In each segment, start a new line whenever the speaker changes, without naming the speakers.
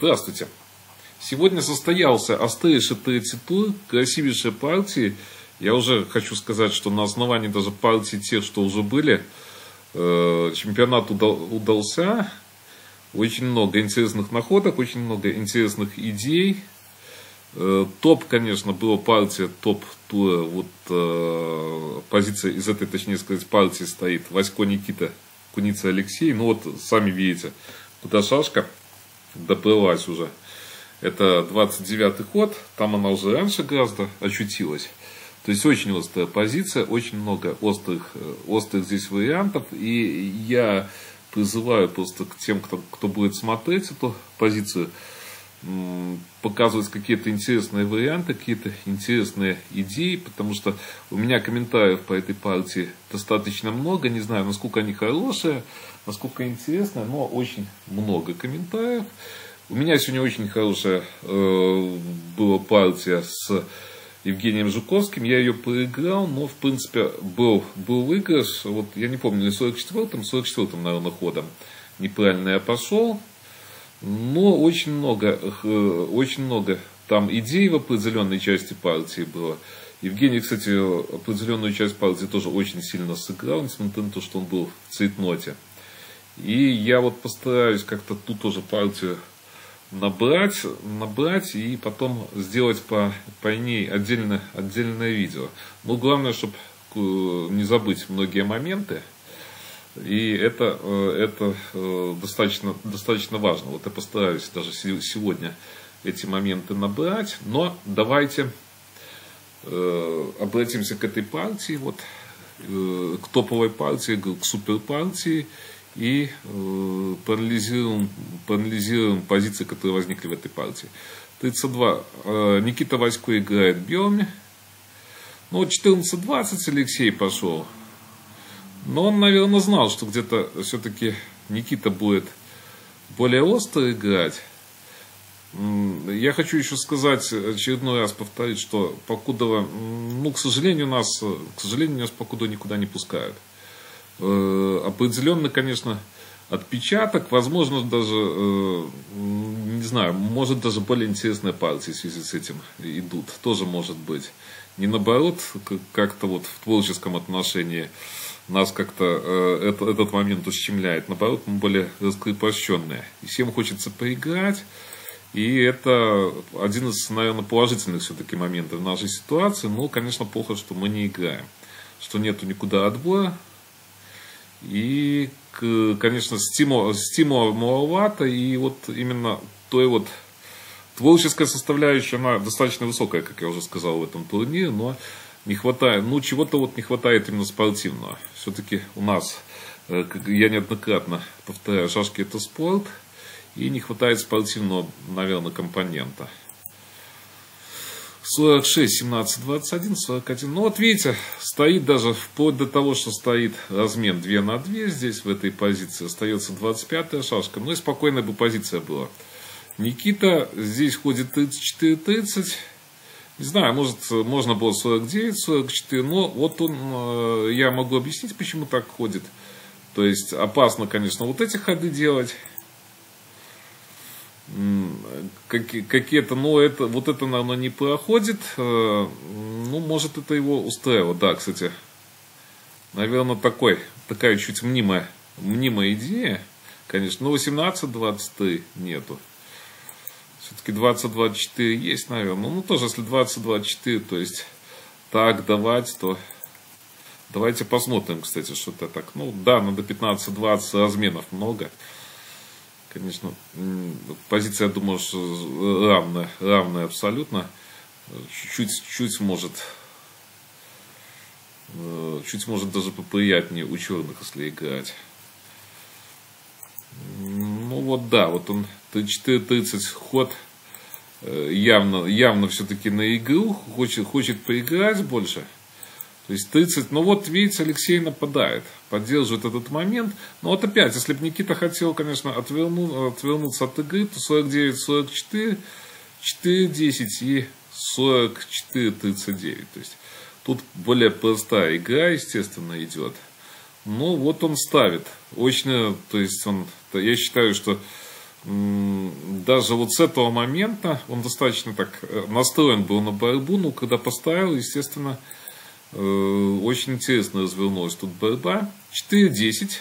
Здравствуйте. Сегодня состоялся острейший третий тур красивейшей партии. Я уже хочу сказать, что на основании даже партий тех, что уже были, чемпионат удался. Очень много интересных находок, очень много интересных идей. Топ, конечно, была партия топ-тура. Вот позиция из этой, точнее сказать, партии стоит Васько Никита, Куница Алексей. Ну вот, сами видите, куда шашка доплылась уже. Это 29-й ход. Там она уже раньше гораздо очутилась. То есть очень острая позиция, очень много острых здесь вариантов. И я призываю просто к тем, кто будет смотреть эту позицию, показывать какие-то интересные варианты, какие-то интересные идеи, потому что у меня комментариев по этой партии достаточно много. Не знаю, насколько они хорошие, насколько интересные, но очень много комментариев. У меня сегодня очень хорошая была партия с Евгением Жуковским. Я ее проиграл, но в принципе был выигрыш. Вот я не помню, 44-м, наверное, ходом неправильно я пошел. Но очень много там идей в определенной части партии было. Евгений, кстати, определенную часть партии тоже очень сильно сыграл, несмотря на то, что он был в цейтноте. И я вот постараюсь как-то тут тоже партию набрать и потом сделать по ней отдельное видео. Но главное, чтобы не забыть многие моменты. И это достаточно важно. Вот я постараюсь даже сегодня эти моменты набрать. Но давайте обратимся к этой партии, вот, к топовой партии, к суперпартии. И проанализируем позиции, которые возникли в этой партии. 32. Никита Васько играет белыми. Ну, 14-20 Алексей пошел. Но он, наверное, знал, что где-то все-таки Никита будет более остро играть. Я хочу еще сказать, очередной раз повторить, что Покудова, ну, к сожалению, нас Покудова никуда не пускают. Определенно, конечно, отпечаток, возможно, даже, не знаю, может даже более интересные партии в связи с этим идут, тоже может быть. Не наоборот, как-то вот в творческом отношении нас как-то этот момент ущемляет, наоборот, мы более раскрепощенные. И всем хочется поиграть, и это один из, наверное, положительных все-таки моментов в нашей ситуации. Но, конечно, плохо, что мы не играем, что нету никуда отбора. И, конечно, стимула маловато, и вот именно той вот творческая составляющая, она достаточно высокая, как я уже сказал, в этом турнире, но не хватает, ну, чего-то вот не хватает именно спортивного. Все-таки у нас, я неоднократно повторяю, шашки — это спорт, и не хватает спортивного, наверное, компонента. 46, 17, 21, 41. Ну вот видите, стоит даже вплоть до того, что стоит размен 2 на 2 здесь, в этой позиции. Остается 25-я шашка. Ну и спокойная бы позиция была. Никита здесь ходит 34-30. Не знаю, может, можно было 49-44. Но вот он, я могу объяснить, почему так ходит. То есть опасно, конечно, вот эти ходы делать. Какие-то, но это, вот это, наверное, не проходит. Ну, может, это его устраивало. Да, кстати, наверное, такая чуть мнимая идея, конечно. Но 18-23 нету. Все-таки 20-24 есть, наверное. Ну, тоже, если 20-24, то есть так давать, то давайте посмотрим, кстати, что-то так. Ну, да, надо 15-20 разменов много. Конечно, позиция, я думаю, что равная абсолютно. Чуть может даже поприятнее у черных, если играть. Ну вот да, вот он 34-30 ход явно все-таки на игру, хочет поиграть больше. То есть 30, ну вот видите, Алексей нападает, поддерживает этот момент. Но вот опять, если бы Никита хотел, конечно, отвернуться от игры, то 49-44, 4-10 и 44-39. То есть тут более простая игра, естественно, идет. Но вот он ставит. Очно, то есть я считаю, что даже вот с этого момента он достаточно так настроен был на борьбу, но когда поставил, естественно, очень интересно развернулась тут борьба. 4-10.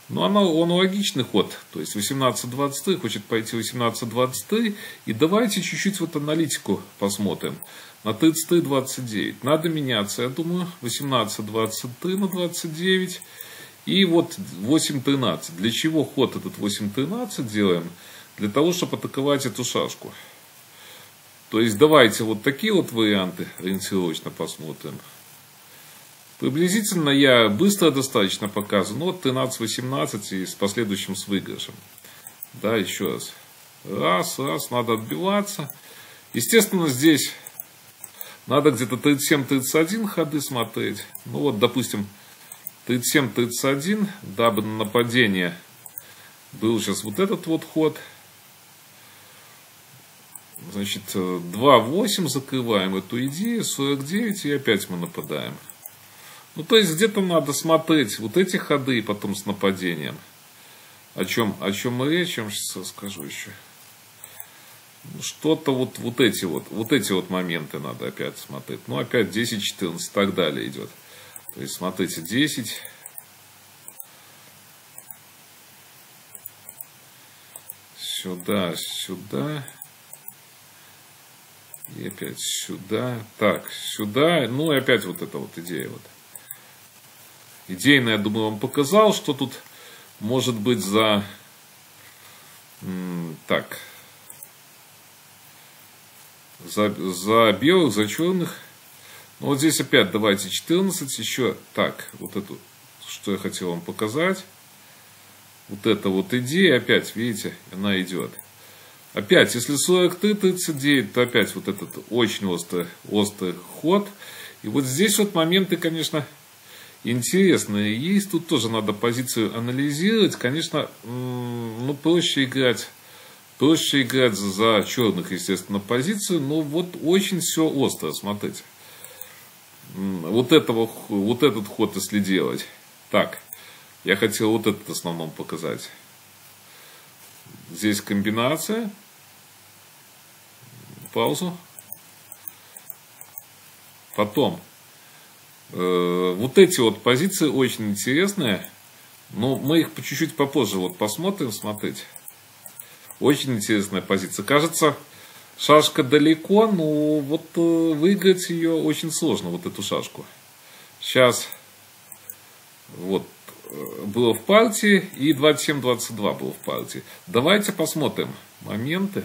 Но он логичный ход. То есть 18-23, хочет пойти 18-23. И давайте чуть-чуть вот аналитику посмотрим. На 33-29. Надо меняться, я думаю. 18-23 на 29. И вот 8-13. Для чего ход этот 8-13 делаем? Для того, чтобы атаковать эту шашку. То есть давайте вот такие вот варианты ориентировочно посмотрим. Приблизительно я быстро достаточно показываю. Ну вот 13-18 и с последующим с выигрышем. Да, еще раз. Раз, надо отбиваться. Естественно, здесь надо где-то 37-31 ходы смотреть. Ну вот, допустим, 37-31, дабы на нападение был сейчас вот этот вот ход. Значит, 2-8 закрываем эту идею, 49 и опять мы нападаем. Ну, то есть, где-то надо смотреть вот эти ходы и потом с нападением. О чем мы речь, я вам сейчас расскажу еще. Что-то вот эти вот моменты надо опять смотреть. Ну, опять 10-14 и так далее идет. То есть, смотрите, 10. Сюда. И опять сюда. Так, сюда. Ну, и опять вот эта вот идея вот. Идейно, я думаю, вам показал, что тут может быть за белых, за черных. Ну, вот здесь опять давайте 14 еще. Так, вот эту, что я хотел вам показать. Вот эта вот идея, опять, видите, она идет. Опять, если 43-39, то опять вот этот очень острый ход. И вот здесь вот моменты, конечно, интересные есть. Тут тоже надо позицию анализировать. Конечно, ну, проще играть за черных, естественно, позицию. Но вот очень все остро, смотрите. Вот этот ход, если делать. Так, я хотел вот этот в основном показать. Здесь комбинация. Паузу. Потом. Вот эти вот позиции очень интересные. Но мы их по чуть-чуть попозже вот посмотрим. Смотрите. Очень интересная позиция. Кажется, шашка далеко, но вот выиграть ее очень сложно, вот эту шашку. Сейчас вот было в партии и 27-22 было в партии. Давайте посмотрим моменты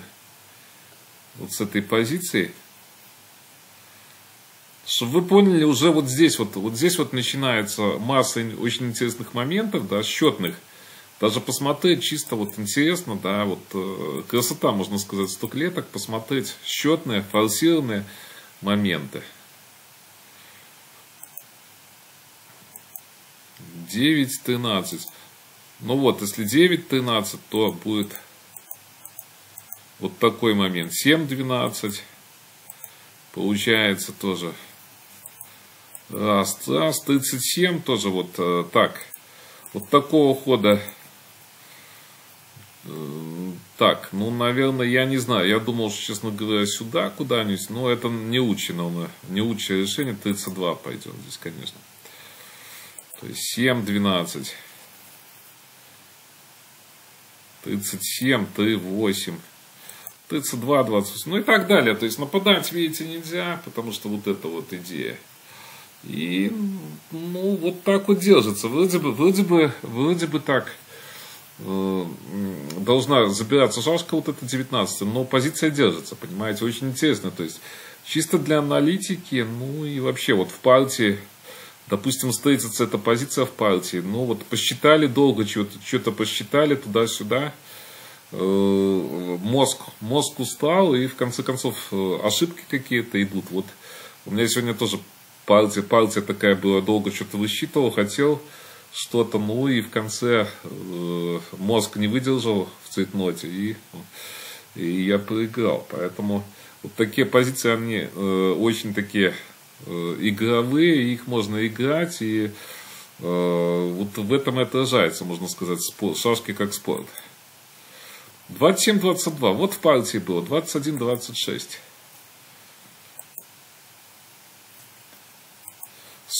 вот с этой позиции. Чтобы вы поняли, уже вот здесь вот начинается масса очень интересных моментов, да, счетных. Даже посмотреть чисто вот интересно, да, вот красота, можно сказать, 100 клеток, посмотреть счетные, форсированные моменты. 9-13. Ну вот, если 9-13, то будет вот такой момент. 7-12. Получается тоже. Раз, 37 тоже вот так. Вот такого хода. Так, ну, наверное, я не знаю. Я думал, что, честно говоря, сюда куда-нибудь. Но это не учено. Не учное решение. 32 пойдет здесь, конечно. То есть 7-12. 37, 3-8. 32-28. Ну и так далее. То есть нападать, видите, нельзя. Потому что вот эта вот идея. И, ну, вот так вот держится. Вроде бы так должна забираться шашка вот эта 19, но позиция держится, понимаете, очень интересно. То есть, чисто для аналитики, ну и вообще вот в партии, допустим, встретится эта позиция в партии, ну вот посчитали долго, что-то посчитали туда-сюда, мозг устал, и в конце концов ошибки какие-то идут. Вот у меня сегодня тоже партия такая была, долго что-то высчитывал, хотел что-то, ну и в конце мозг не выдержал в цейтноте, и я проиграл. Поэтому вот такие позиции, они очень такие игровые, их можно играть, и вот в этом и отражается, можно сказать, шашки как спорт. 27-22. Вот в партии было. 21-26.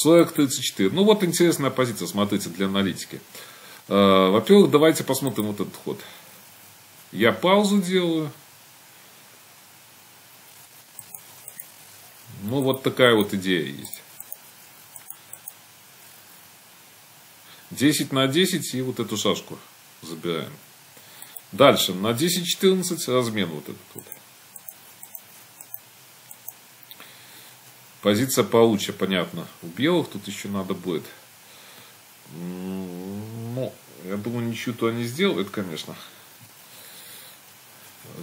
40-34. Ну вот интересная позиция, смотрите, для аналитики. Во-первых, давайте посмотрим вот этот ход. Я паузу делаю. Ну вот такая вот идея есть. 10 на 10 и вот эту шашку забираем. Дальше на 10-14 размен вот этот вот. Позиция получше, понятно. У белых тут еще надо будет. Ну, я думаю, ничего-то они сделают, конечно.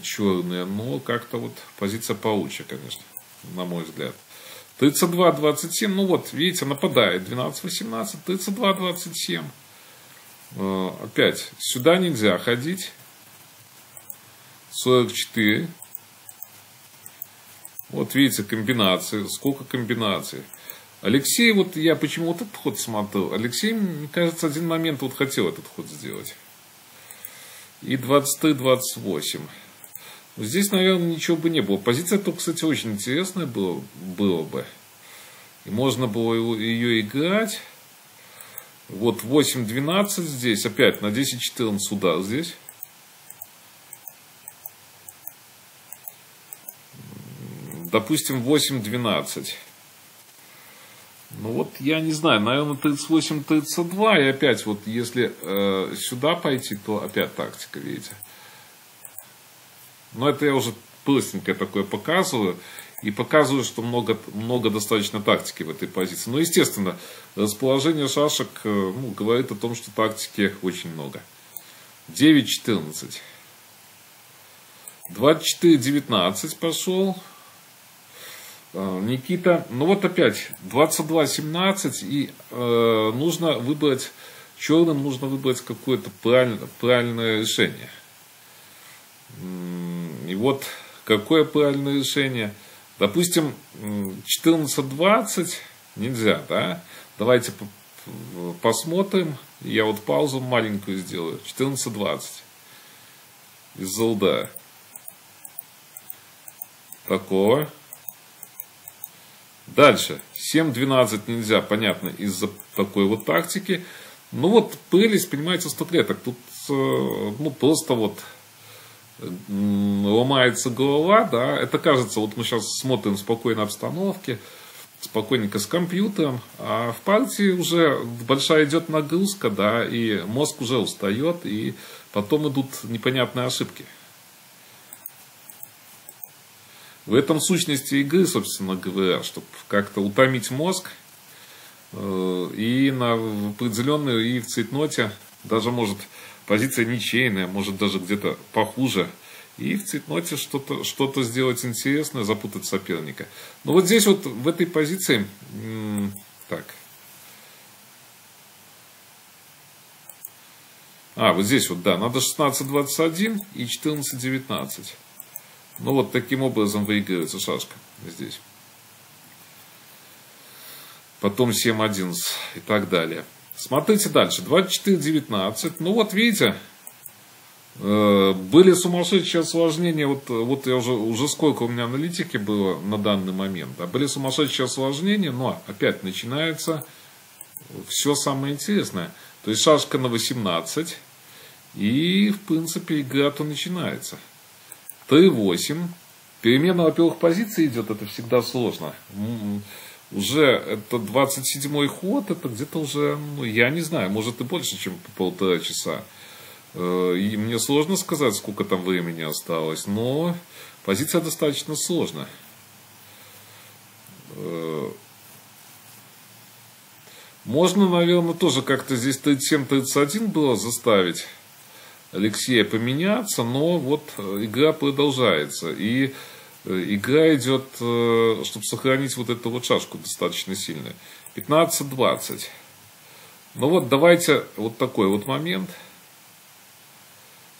Черные, но как-то вот позиция получше, конечно, на мой взгляд. 32-27, ну вот, видите, нападает. 12-18, 32-27. Опять, сюда нельзя ходить. 44. Вот видите, комбинации. Сколько комбинаций. Алексей, вот я почему вот этот ход смотрел. Алексей, мне кажется, один момент вот хотел этот ход сделать. И 23-28. Здесь, наверное, ничего бы не было. Позиция то, кстати, очень интересная было бы. И можно было ее играть. Вот 8-12 здесь. Опять на 10-14 удар здесь. Допустим, 8-12. Ну вот, я не знаю, наверное, 38-32. И опять, вот если сюда пойти, то опять тактика, видите. Но это я уже простенькое такое показываю. И показываю, что много достаточно тактики в этой позиции. Но, естественно, расположение шашек говорит о том, что тактики очень много. 9-14. 24-19 пошел. Никита, ну вот опять 22-17 и нужно выбрать, черным нужно выбрать какое-то правильное решение. И вот какое правильное решение? Допустим, 14-20 нельзя, да? Давайте посмотрим. Я вот паузу маленькую сделаю. 14-20 из-за удара. Такого. Дальше. 7-12 нельзя, понятно, из-за такой вот тактики. Ну вот, прелесть, понимаете, 100 клеток. Тут, ну, просто вот ломается голова, да. Это кажется, вот мы сейчас смотрим в спокойной обстановке, спокойненько с компьютером, а в партии уже большая идет нагрузка, да, и мозг уже устает, и потом идут непонятные ошибки. В этом сущности игры, собственно говоря, чтобы как-то утомить мозг и на определенной, и в цейтноте, даже может позиция ничейная, может даже где-то похуже, и в цейтноте что-то сделать интересное, запутать соперника. Но вот здесь вот в этой позиции, так, вот здесь вот, да, надо 16-21 и 14-19. Ну вот таким образом выигрывается шашка здесь. Потом 7-11 и так далее. Смотрите дальше. 24-19. Ну вот видите, были сумасшедшие осложнения. Вот я уже сколько у меня аналитики было на данный момент. Да, были сумасшедшие осложнения, но опять начинается все самое интересное. То есть шашка на 18. И в принципе игра-то начинается. 3-8. Перемена, во-первых, позиции идет, это всегда сложно. Уже это 27-й ход, это где-то уже, ну, я не знаю, может и больше, чем полтора часа. И мне сложно сказать, сколько там времени осталось, но позиция достаточно сложная. Можно, наверное, тоже как-то здесь 37-31 было заставить Алексея поменяться, но вот игра продолжается. И игра идет, чтобы сохранить вот эту вот шашку достаточно сильно. 15-20. Ну вот давайте вот такой вот момент.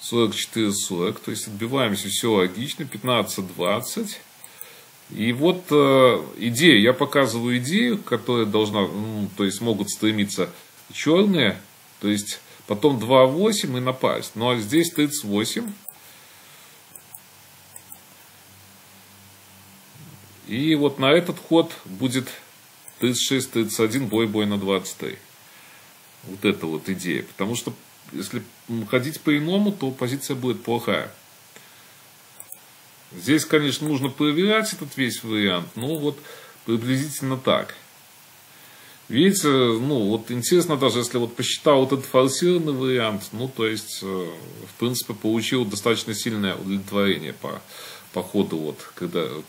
44-40. То есть отбиваемся, все логично. 15-20. И вот идея. Я показываю идею, которая должна, то есть могут стремиться черные. То есть потом 2-8 и напасть. Ну а здесь 38. И вот на этот ход будет 36, 31, бой на 23. Вот это вот идея. Потому что если ходить по-иному, то позиция будет плохая. Здесь, конечно, нужно проверять этот весь вариант, но вот приблизительно так. Видите, ну вот интересно даже, если вот посчитал вот этот форсированный вариант, ну то есть, в принципе, получил достаточно сильное удовлетворение по ходу, вот,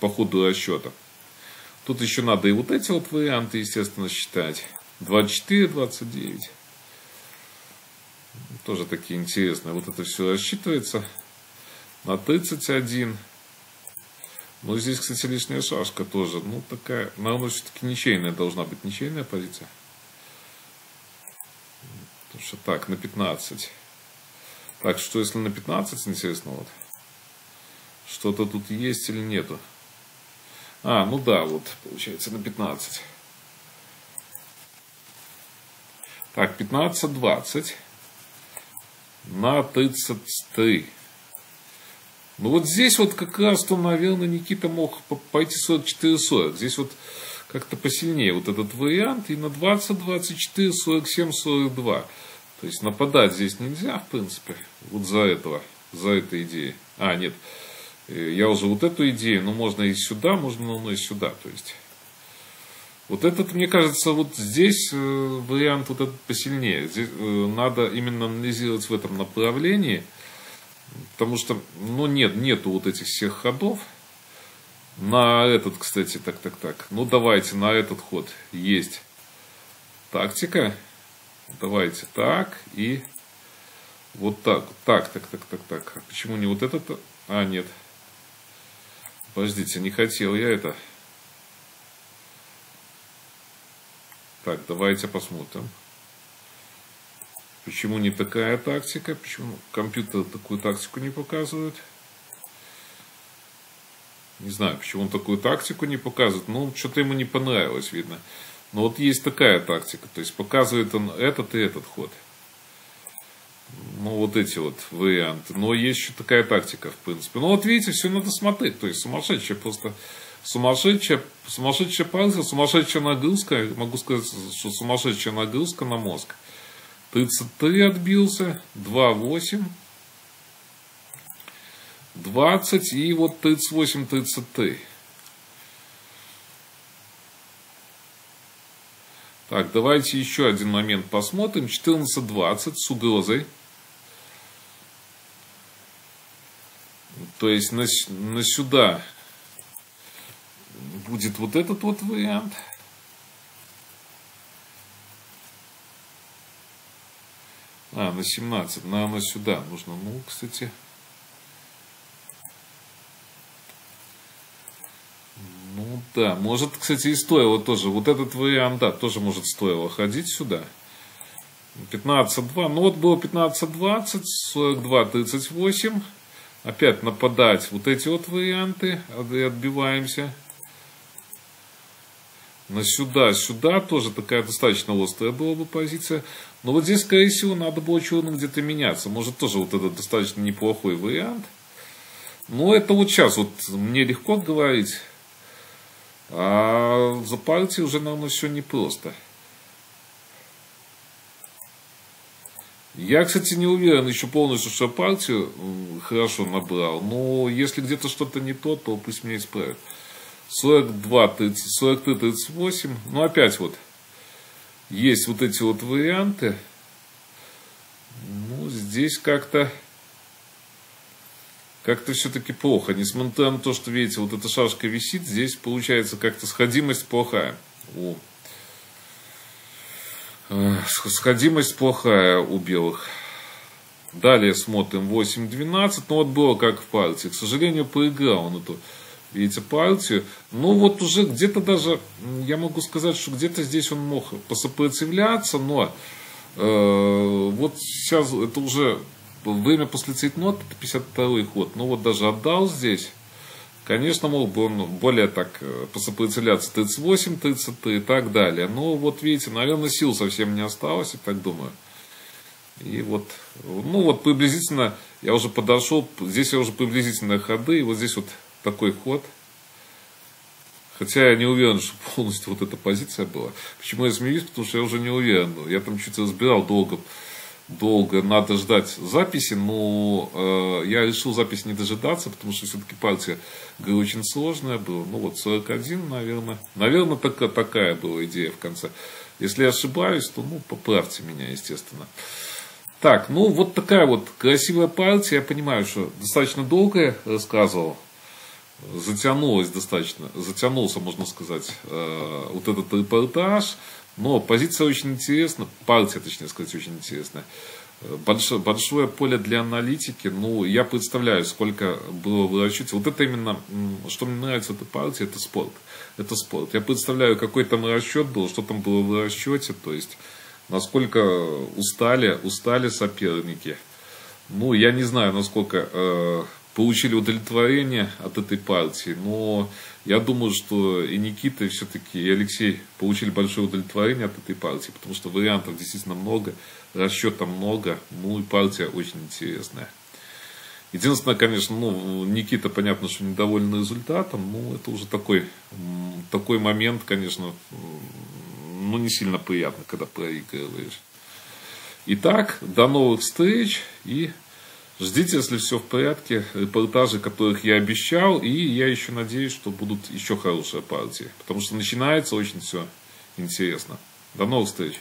по ходу расчета. Тут еще надо и вот эти вот варианты, естественно, считать. 24, 29. Тоже такие интересные. Вот это все рассчитывается на 31. Но здесь, кстати, лишняя шашка тоже. Ну, такая, наверное, все-таки ничейная должна быть. Ничейная позиция. Потому что так, на 15. Так, что если на 15, интересно, вот. Что-то тут есть или нету? А, ну да, вот, получается, на 15. Так, 15, 20. На 33. Ну вот здесь вот как раз то, наверное, Никита мог пойти 44-40. Здесь вот как-то посильнее вот этот вариант. И на 20, 24, 47, 42. То есть нападать здесь нельзя, в принципе. Вот за этой идеей. А, нет. Я уже вот эту идею, но можно и сюда, можно и сюда. То есть вот этот, мне кажется, вот здесь вариант вот этот посильнее. Здесь надо именно анализировать в этом направлении. Потому что, ну, нету вот этих всех ходов. На этот, кстати, так. Ну, давайте на этот ход есть тактика. Давайте так и вот так. Так. А почему не вот этот? А, нет. Подождите, не хотел я это. Так, давайте посмотрим. Почему не такая тактика? Почему компьютер такую тактику не показывает? Не знаю, почему он такую тактику не показывает. Ну, что-то ему не понравилось, видно. Но вот есть такая тактика. То есть показывает он этот и этот ход. Ну, вот эти вот варианты. Но есть еще такая тактика, в принципе. Ну, вот видите, все надо смотреть. То есть сумасшедшая просто... Сумасшедшая пауза, сумасшедшая нагрузка. Могу сказать, что сумасшедшая нагрузка на мозг. 33 отбился, 2, 8, 20 и вот 38, 33. Так, давайте еще один момент посмотрим. 14, 20 с угрозой. То есть на сюда будет вот этот вот вариант. А, на 17. Наверное, сюда нужно. Ну, кстати. Ну, да. Может, кстати, и стоило тоже. Вот этот вариант, да, тоже может стоило ходить сюда. 15-2. Ну, вот было 15-20, 42-38. Опять нападать. Вот эти вот варианты. И отбиваемся. На сюда тоже такая достаточно острая была бы позиция. Но вот здесь, скорее всего, надо было черным где-то меняться. Может, тоже вот этот достаточно неплохой вариант. Но это вот сейчас вот мне легко говорить. А за партией уже, наверное, все непросто. Я, кстати, не уверен еще полностью, что партию хорошо набрал. Но если где-то что-то не то, то пусть меня исправят. 42, 30, 43, 38. Ну, опять вот. Есть вот эти вот варианты. Ну, здесь как-то все-таки плохо. Несмотря на то, что, видите, вот эта шашка висит, здесь получается как-то сходимость плохая. Сходимость плохая у белых. Далее смотрим 8-12. Ну, вот было как в партии. К сожалению, проиграл он эту, видите, партию. Ну, вот уже где-то даже, я могу сказать, что где-то здесь он мог посопротивляться, но вот сейчас это уже время после цейтнота, это 52-й ход. Ну, вот даже отдал здесь. Конечно, мог бы он более так посопротивляться 38, 33 и так далее. Но вот видите, наверное, сил совсем не осталось, я так думаю. И вот, ну вот приблизительно я уже подошел, здесь я уже приблизительно ходы, и вот здесь вот такой ход. Хотя я не уверен, что полностью вот эта позиция была. Почему я смеюсь? Потому что я уже не уверен. Я там чуть разбирал долго надо ждать записи, но я решил запись не дожидаться, потому что все-таки партия, говорю, очень сложная была. Ну вот 41, наверное. Наверное, такая была идея в конце. Если я ошибаюсь, то поправьте меня, естественно. Так, вот такая вот красивая партия. Я понимаю, что достаточно долго я рассказывал. Затянулся, можно сказать, вот этот репортаж. Но позиция очень интересна, партия, точнее сказать, очень интересная. Большое поле для аналитики. Я представляю, сколько было в расчете. Вот это именно, что мне нравится в этой партии, это спорт. Это спорт. Я представляю, какой там расчет был, что там было в расчете, то есть, насколько устали соперники. Я не знаю, насколько получили удовлетворение от этой партии, но я думаю, что и Никита, и все-таки и Алексей получили большое удовлетворение от этой партии, потому что вариантов действительно много, расчета много, и партия очень интересная. Единственное, конечно, Никита, понятно, что недоволен результатом, это уже такой момент, конечно, не сильно приятно, когда проигрываешь. Итак, до новых встреч и ждите, если все в порядке, репортажи, которых я обещал, и я еще надеюсь, что будут еще хорошие партии, потому что начинается очень все интересно. До новых встреч!